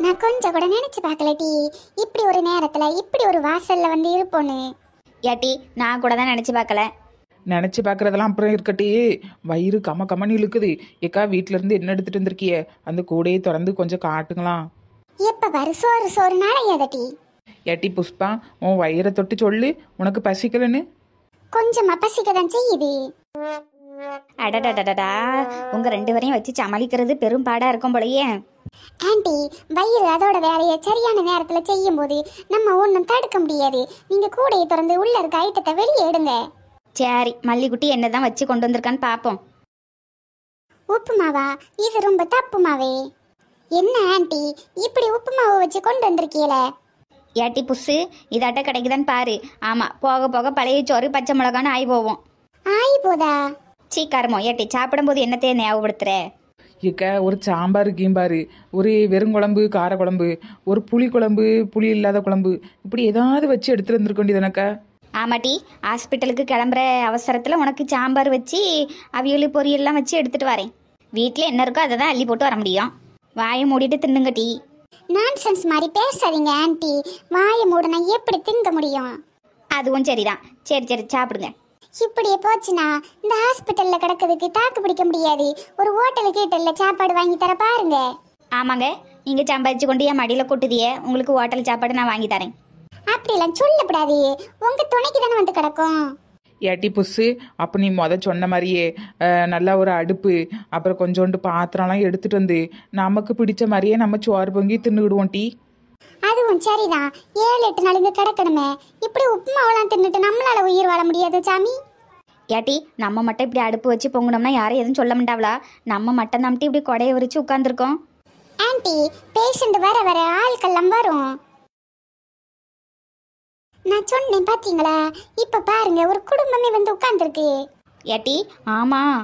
நான் கொஞ்சம் கூட நினைச்சு பார்க்கல டி, இப்படி ஒரு நேரத்துல இப்படி ஒரு வாசல்ல வந்து இருப்போன்னு. ஏட்டி நான் கூட தான் நினச்சி பார்க்கல. நினச்சி பார்க்குறதெல்லாம் அப்புறம் இருக்கட்டி, வயிறு கம்மன்னு இழுக்குது. ஏக்கா வீட்டிலேருந்து என்ன எடுத்துகிட்டு வந்திருக்கிய? அந்த கூடையை திறந்து கொஞ்சம் காட்டுங்களாம். எப்ப பாரு சோறு சோறுனால எதட்டி? ஏட்டி புஷ்பா, உன் வயிறை தொட்டு சொல்லு, உனக்கு பசிக்கலன்னு. கொஞ்சமா பசிக்கதான் செய்யுது. அடடடடா, உங்கள் 2 பேரையும் வச்சு சமாளிக்கிறது பெரும் பாடாக இருக்கும் போலயே. ஆண்டி, வயிறு அதோட வேலையை சரியான நேரத்துல செய்யும் போது நம்ம ஒன்றும் தடுக்க முடியாது. நீங்க கூடையை திறந்து உள்ள இருக்க ஐட்டத்தை வெளியே எடுங்க. சரி, மல்லிக்குட்டி என்ன தான் வச்சு கொண்டு வந்திருக்கான்னு பார்ப்போம். உப்புமாவா? இது ரொம்ப தப்புமாவே. என்ன ஆண்டி, இப்படி உப்புமாவை வச்சு கொண்டு வந்திருக்கீல? ஏட்டி புஸ்ஸு, இதாட்ட கிடைக்குதான்னு பாரு. ஆமாம், போக போக பழைய சோறு பச்சை மிளகான்னு ஆகி போவோம். ஆயி போதா? சீக்காரமோ ஏட்டி, சாப்பிடும்போது என்னத்தையே ஞாபகப்படுத்துற? ஏக்க ஒரு சாம்பார் கீம்பாரு, ஒரு வெறுங்குழம்பு காரக்குழம்பு, ஒரு புளி குழம்பு, புளி இல்லாத குழம்பு, இப்படி ஏதாவது வச்சு எடுத்துட்டு வந்திருக்க வேண்டியதுனக்கா. ஆமாட்டி, ஹாஸ்பிட்டலுக்கு கிளம்புற அவசரத்தில் உனக்கு சாம்பார் வச்சு அவியல் பொரியெல்லாம் வச்சு எடுத்துகிட்டு வரேன். வீட்டில் என்ன இருக்கோ அதை தான் அள்ளி போட்டு வர முடியும். வாயை மூடிட்டு தின்னுங்கட்டி. நான்சென்ஸ் மாதிரி பேசாதீங்க ஆண்டி. வாயை மூடனா எப்படி திங்க முடியும்? அதுவும் சரிதான். சரி சரி சாப்பிடுங்க. இப்படியே போச்சுன்னா இந்த ஹாஸ்பிட்டல்ல கிடக்கிறதுக்கு தாக்கு பிடிக்க முடியாது. ஒரு ஹோட்டலு கீட்டல்ல சாப்பாடு வாங்கி தர பாருங்க. ஆமாங்க, நீங்கள் சம்பாதிச்சு கொண்டு என் மடியில் கொட்டுதியே, உங்களுக்கு ஹோட்டல் சாப்பாடு நான் வாங்கி தரேன். அப்படிலாம் சொல்லப்படாது, உங்க துணைக்கு தானே வந்து கிடக்கும். ஏட்டி புஸ்ஸு, அப்போ நீ சொன்ன மாதிரியே நல்லா ஒரு அடுப்பு, அப்புறம் கொஞ்சோண்டு பாத்திரம்லாம் எடுத்துட்டு வந்து நமக்கு பிடிச்ச மாதிரியே நம்ம சோறு பொங்கி தின்னுக்கிடுவோம் டீ. அதுவும் சரிதான். 7-8 நாள் இங்க கிடக்கணுமே. இப்படி உப்புமாவெல்லாம் தின்னுட்டு நம்மளால உயிர் வாழ முடியாது சாமி. ஏட்டி, நம்ம மட்டும் இப்படி அடுப்பு வச்சு பொங்கணும்னா யாரும் எதுவும் சொல்ல மாட்டாங்களா? நம்ம மட்டும் தான் இப்படி கொடையை விரிச்சு உட்காந்துருக்கோம். ஆண்டி, பேஷண்ட் வர வர ஆட்கள்லாம் வரும். நான் சொன்னேன் பாத்தீங்களா? இப்ப பாருங்க, ஒரு குடும்பமே வந்து உட்கார்ந்துருக்கு. ஏட்டி ஆமாம்.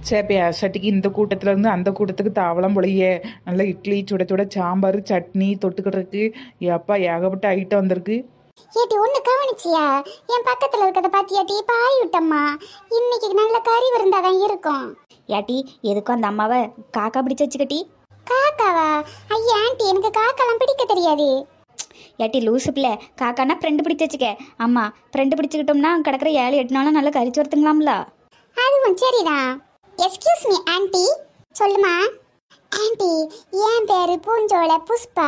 சேப்பே அசட்டிக்கு இந்த கூட்டத்துல இருந்து அந்த கூட்டத்துக்கு தாவலாம் போலையே. நல்லா இட்லி சுட சுட சாம்பார் சட்னி தொட்டுக்கிறதுக்கு எப்பா ஏகப்பட்ட ஐட்டம் வந்திருக்கு. ஏட்டி, ஒண்ணு கவனிச்சியா? என் பக்கத்துல இருக்கத பாத்தியாட்டி? பாய் விட்டம்மா, இன்னைக்கு நல்ல கறி விருந்தாதான் இருக்கும். ஏட்டி, எதுக்கும் அந்த அம்மாவை காக்கா பிடிச்சு வச்சுக்கட்டி. காக்காவா? ஐயா ஆண்டி, எனக்கு காக்கெல்லாம் பிடிக்க தெரியாது. ஏட்டி லூசு பிள்ளை, காக்கானா ஃப்ரெண்டு பிடிச்சு வச்சுக்க. ஆமாம், ஃப்ரெண்டு பிடிச்சிக்கிட்டோம்னா கிடக்கிற 7-8 நாளும் நல்லா கறிச்சு வரத்துங்களாம்ல. அதுவும் சரிதான். Excuse me aunty. சொல்லுமா ஆண்டி, என் பேரு பூஞ்சோலை புஷ்பா.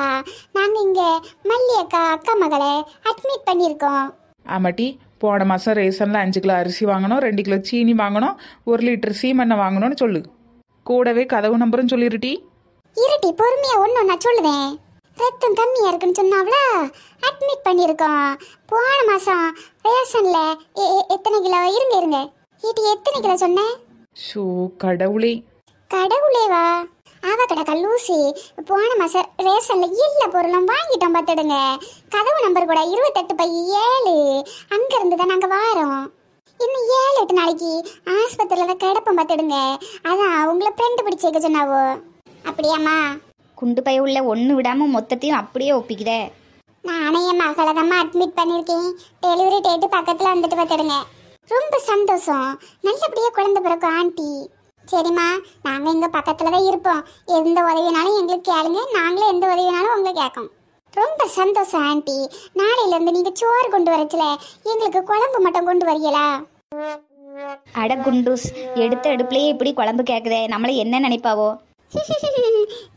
நாங்க இங்க மல்லியக்கா அக்கா மகளை அட்மிட் பண்ணியிருக்கோம். ஆமாட்டி, போன மாதம் ரேஷனில் 5 கிலோ அரிசி வாங்கணும், 2 கிலோ சீனி வாங்கணும், 1 லிட்டர் சீமெண்ணெய் வாங்கணும்னு சொல்லு. கூடவே கதவு நம்பரும் சொல்லிருட்டி. இருட்டி, பொறுமையா ஒன்றும் நான் சொல்லுவேன். ரத்தம் கம்மியா இருக்குன்னு சொன்னாவளா, அட்மிட் பண்ணியிருக்கோம். போன மாசம் ரேஷன்ல எத்தனை கிலோ? இருங்க இது எத்தனை கிலோ சொன்னேன்? ஷோ கடவுளே. கடவுளேவா? அவ கடக்கா லூசி. போன மாசம் ரேஷன்ல எல்லா பொருளும் வாங்கிட்டோம் பார்த்துடுங்க. கதவு நம்பர் கூட 28/7. அங்க இருந்து தான் நாங்க வாரோம். இன்னும் 7-8 நாளைக்கு ஆஸ்பத்திரியில தான் கிடப்போம் பார்த்துடுங்க. அதான் உங்களை ஃப்ரெண்டு பிடிச்சிக்க சொன்னாவோ. அப்படியாம்மா? குண்டு பைய உள்ள ஒன்று விடாமல் மொத்தத்தையும் அப்படியே ஒப்பிக்குதே. நானே என் மகளை தான் அட்மிட் பண்ணியிருக்கேன். டெலிவரி டேட்டு பக்கத்தில் வந்துட்டு பார்த்துடுங்க. ரொம்ப சந்தோஷம். நல்லபடியாக குழந்தை பிறக்கும் ஆண்டி. சரிம்மா, நாங்கள் எங்கள் பக்கத்தில் தான் இருப்போம். எந்த உதவினாலும் எங்களுக்கு கேளுங்க, நாங்களே எந்த உதவினாலும் உங்களுக்கு கேட்கும். ரொம்ப சந்தோஷம் ஆண்டி. நாளையிலேருந்து நீங்கள் சோறு கொண்டு வரச்சில எங்களுக்கு குழம்பு மட்டும் கொண்டு வரீங்களா? அட குண்டூஸ், எடுத்த அடுப்புலேயே இப்படி குழம்பு கேட்குதே, நம்மளை என்ன நினைப்பாவோ?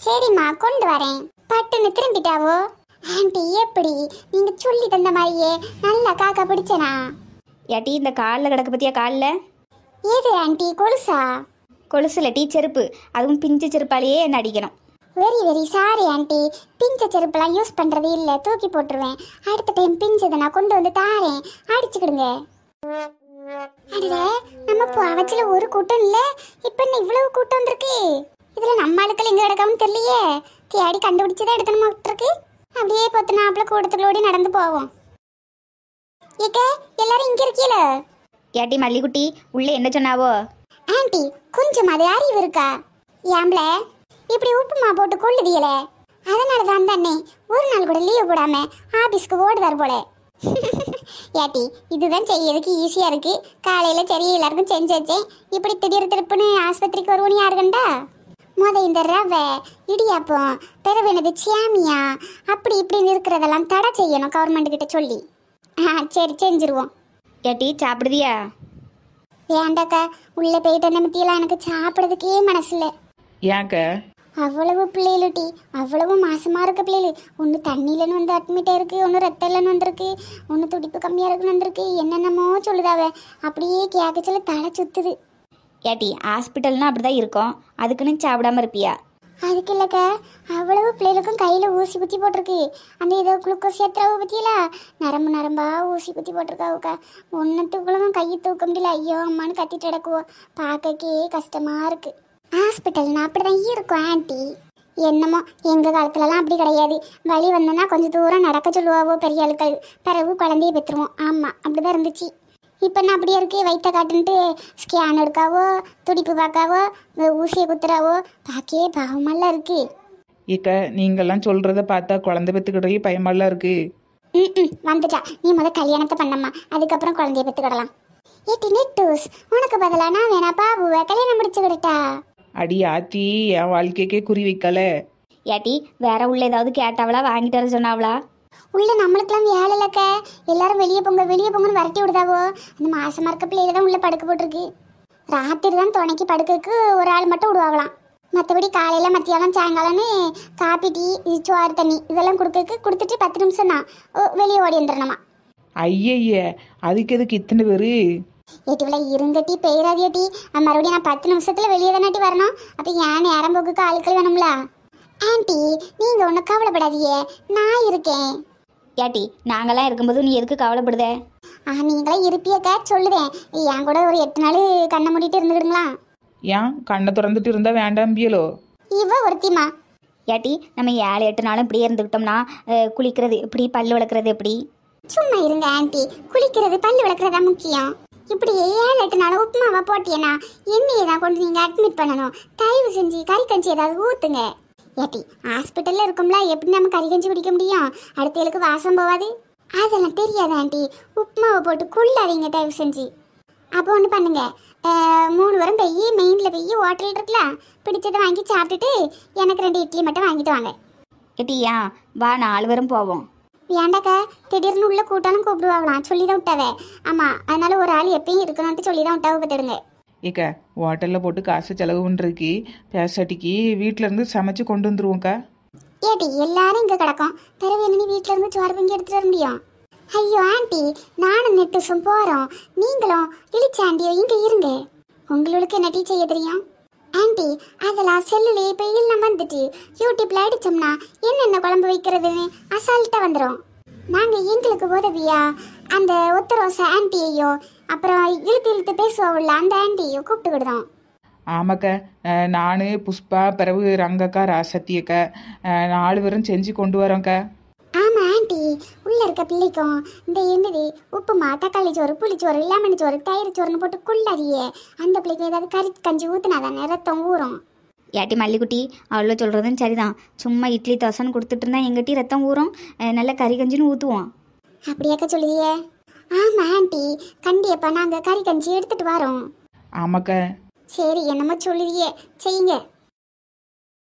சரிம்மா, கொண்டு வரேன். பட்டுன்னு திரும்பிட்டாவோ? ஆண்டி, எப்படி நீங்க சொல்லி தந்த மாதிரியே நல்லா காக்கா பிடிச்சனா? ஏட்டி, இந்த காலில் கிடக்க பற்றியா? காலில் ஏது ஆண்டி? கொலுசா? கொலுசுல டீ செருப்பு, அதுவும் பிஞ்சு செருப்பாலேயே என்ன அடிக்கணும். Very very sorry aunty. பிஞ்ச செருப்பெல்லாம் யூஸ் பண்றது இல்லை, தூக்கி போட்டுருவேன். அடுத்த டைம் பிஞ்சதை நான் கொண்டு வந்து தாரேன், அடிச்சுக்கிடுங்க. அடே, நம்ம பாவச்சில ஒரு கூட்டம் இல்லை, இப்போ என்ன இவ்வளவு கூட்டம் வந்திருக்கு? இதுல நம்ம ஆளுக்கள் எங்க கிடக்காமனு தெரியலையே. தேடி கண்டுபிடிச்சதான் எடுக்கணுமா இருக்கு. அப்படியே 10 நாப்புல கூட்டத்துலோடி நடந்து போவோம். ஏக்க, எல்லாரும் இங்க இருக்கீல? ஏட்டி மல்லிக்குட்டி, உள்ளே என்ன சொன்னாவோ? ஆண்டி, கொஞ்சம் அது அறிவு இருக்கா? ஏம்பல இப்படி உப்புமா போட்டு கொள்ளுதியல, அதனால தான் தானே ஒரு நாள் கூட லீவ் போடாம ஆபீஸ்க்கு ஓடுதார் போல. ஏட்டி, இதுதான் செய்யறதுக்கு ஈஸியா இருக்கு. காலையில சரி எல்லாருக்கும் செஞ்சு வச்சேன். இப்படி திடீர் திருப்புன்னு ஆஸ்பத்திரிக்கு வருவோன்னு யாரு கண்டா? இந்த ரவை இடியாப்பம் பிறகு என்னது சேமியா அப்படி இப்படின்னு இருக்கிறதெல்லாம் தடை செய்யணும் கவர்மெண்ட் கிட்ட சொல்லி. சரி செஞ்சிருவோம். ஏட்டி சாப்பிடுதியா? வேண்டாக்கா, உள்ள போயிட்டு அந்த மத்தியெல்லாம் எனக்கு சாப்பிட்றதுக்கே மனசு இல்லை. ஏங்க அவ்வளவு பிள்ளைகளு டீ, அவ்வளவு மாசமா இருக்க பிள்ளைகள். ஒன்று தண்ணியிலன்னு வந்து அட்மிட் ஆயிருக்கு, ஒன்று ரத்தம் இல்லைன்னு வந்திருக்கு, ஒன்று துடிப்பு கம்மியாக இருக்குன்னு வந்திருக்கு, என்னென்னமோ சொல்லுதாவ. அப்படியே கேட்கச்சில தலை சுத்துது. ஏட்டி ஹாஸ்பிட்டல்னா அப்படிதான் இருக்கும், அதுக்குன்னு சாப்பிடாம இருப்பியா? அதுக்கு இல்லைக்கா, அவ்வளவு பிள்ளைகளுக்கும் கையில் ஊசி குத்தி போட்டிருக்கு. அந்த ஏதோ குளுக்கோஸ் ஏத்துறாவ பற்றியில நரம்பு நரம்பா ஊசி குத்தி போட்டிருக்காவுக்கா. ஒன்றுத்துக்குள்ளவும் கையை தூக்க முடியல. ஐயோ அம்மானு கத்திட்டு கிடக்குவோம். பார்க்கக்கே கஷ்டமாக இருக்கு. ஹாஸ்பிட்டல்னா அப்படிதான் இருக்கும் ஆண்டி. என்னமோ எங்கள் காலத்துலலாம் அப்படி கிடையாது. வலி வந்தோன்னா கொஞ்சம் தூரம் நடக்க சொல்லுவாவோ பெரிய ஆளுக்கள், பிறகு குழந்தைய பெற்றுருவோம். ஆமாம் அப்படிதான் இருந்துச்சு. இப்போ நான் அப்படியே இருக்கு, வயிற்ற காட்டுன்ட்டு ஸ்கேன் எடுக்காவோ, துடிப்பு பார்க்காவோ, ஊசியை குத்துறாவோ, பார்க்கே பாவமெல்லாம் இருக்கு. இக்க நீங்கெல்லாம் சொல்றத பார்த்தா குழந்தை பெற்றுக்கிட்டே பயமெல்லாம் இருக்கு. வந்துட்டா, நீ கல்யாணத்தை பண்ணம்மா, அதுக்கப்புறம் குழந்தைய பெற்றுக்கிடலாம். ஏட்டி நெட்டூஸ், உனக்கு பதிலாக நான் வேணா பாபுவை கல்யாணம் முடிச்சுக்கிட்டா. அடி ஆத்தி, என் வாழ்க்கைக்கே குறி வைக்கல. ஏட்டி வேற உள்ள ஏதாவது கேட்டாவளா? வாங்கிட்டு வர சொன்னாவளா? உள்ள நம்மளுக்கெல்லாம் வேலை இல்லைக்க, எல்லாரும் வெளியே போங்கன்னு விரட்டி விடுதாவோ. அந்த மாசமா இருக்க பிள்ளையில தான் உள்ள படுக்க போட்டிருக்கு. ராத்திரி தான் துணைக்கு படுக்கிறதுக்கு ஒரு ஆள் மட்டும் விடுவாங்களாம். மற்றபடி காலையில் மத்தியானம் சாயங்காலம்னு காப்பி டீ சோறு தண்ணி இதெல்லாம் கொடுத்துட்டு 10 நிமிஷம் தான் வெளியே ஓடி வந்துடணுமா. ஐயய்ய, அதுக்கு எதுக்கு இத்தனை பேரு? ஏட்டிவில இருங்கட்டி பெயராதியாட்டி, மறுபடியும் நான் 10 நிமிஷத்துல வெளியே தானாட்டி வரணும். அப்போ ஏன் நேரம் போக்குக்கு ஆட்கள் வேணும்ல. ஆண்டி நீங்க ஒன்றும் கவலைப்படாதீங்க, நான் இருக்கேன். ஏட்டி நாங்கெல்லாம் இருக்கும்போது நீ எதுக்கு கவலைப்படுதே? நீங்களே இருப்பியக்கா சொல்லுதேன். என் கூட ஒரு 8 நாள் கண்ணை மூடிட்டு இருந்துக்கிடுங்களா? ஏன் கண்ணை திறந்துட்டு இருந்தா வேண்டாம்பியலோ? இவ ஒருத்திமா. ஏட்டி நம்ம 7-8 நாளும் இப்படியே இருந்துக்கிட்டோம்னா குளிக்கிறது எப்படி, பல்லு விளக்குறது எப்படி? சும்மா இருங்க ஆண்டி, குளிக்கிறது பல்லு விளக்குறதா முக்கியம். இப்படி 7-8 நாள் உப்புமாவா போட்டியனா என்னையே தான் கொண்டு நீங்க அட்மிட் பண்ணணும். தயவு செஞ்சு கறி கஞ்சி ஏதாவது ஊத்துங்க. ஏட்டி ஹாஸ்பிட்டல்ல இருக்கும்ல, எப்படி நம்ம கறி கஞ்சி குடிக்க முடியும்? அடுத்தவளுக்கு வாசம் போவாது. அதெல்லாம் தெரியாது ஆண்டி, உப்புமாவை போட்டு கொள்ளாதீங்க தயவு செஞ்சு. அப்போ ஒன்று பண்ணுங்க, 3 வாரம் போய் மெயினில் போய் ஹோட்டல் இருக்குல்ல, பிடிச்சதை வாங்கி சாப்பிட்டுட்டு எனக்கு 2 இட்லி மட்டும் வாங்கிட்டு வாங்க. ஏட்டி ஏன் வா 4 பேரும் போவோம். வேண்டாக்கா, திடீர்னு உள்ள கூட்டாலும் கூப்பிடுவாங்களாம், சொல்லி தான் விட்டாவே. ஆமாம், அதனால ஒரு ஆள் எப்பயும் இருக்கணும்ட்டு சொல்லி தான் விட்டாவை பார்த்துடுங்க. ஏக்கா ஹோட்டலில் போட்டு காசு செலவு பண்ணுறதுக்கு பேசாட்டிக்கு வீட்டில இருந்து சமைச்சு கொண்டு வந்துருவோம்க்கா. ஏட்டி எல்லாரும் இங்கே கிடக்கும், பிறகு என்ன நீ வீட்டில இருந்து சோறு பொங்கி எடுத்துட்டு வர முடியும்? ஐயோ ஆண்டி, நானும் நெட்டுசும் போகிறோம், நீங்களும் இழிச்ச ஆண்டியோ இங்கே இருங்க. உங்களுக்கு என்ன டீ செய்ய தெரியும் ஆண்டி? அதெல்லாம் செல்லுலே இப்போ இல்லம் வந்துட்டு யூடியூப்ல அடிச்சோம்னா என்னென்ன குழம்பு வைக்கிறதுன்னு அசால்ட்டாக வந்துடும். நாங்கள் எங்களுக்கு உதவியா அந்த ஒத்தரோச ஆண்டியையோ அப்புறம் இழுத்து பேசுவோம்ல அந்த ஆண்டியையோ கூப்பிட்டுக்கிடுதோம். ஆமாக்கா, நான் புஷ்பா பிறகு ரங்கக்கா ராசத்தியக்கா 4 பேரும் செஞ்சு கொண்டு வரோம்க்கா. ஆமா ஆண்டி, உள்ள இருக்க பிள்ளைக்கும் இந்த என்னது உப்புமா, தக்காளி சோறு, புளிச்சோறு, லெமன் சோறு, தயிர் சோறுன்னு போட்டு குள்ளாரியே. அந்த பிள்ளைக்கு ஏதாவது கறி கஞ்சி ஊத்துனாதானே ரத்தம் ஊறும். ஏட்டி மல்லிக்குட்டி அவ்வளோ சொல்கிறதும் சரிதான். சும்மா இட்லி தோசைன்னு கொடுத்துட்டு இருந்தா எங்கிட்டி ரத்தம் ஊறும், நல்ல கறி கஞ்சின்னு ஊற்றுவோம். அப்படியாக்க சொல்லுதியே? ஆமா ஆண்டி, கண்டிப்பா நாங்க கறி கஞ்சி எடுத்துட்டு வரோம். ஆமாக்கா. சரி என்னமோ சொல்லுதியே, செய்யுங்க.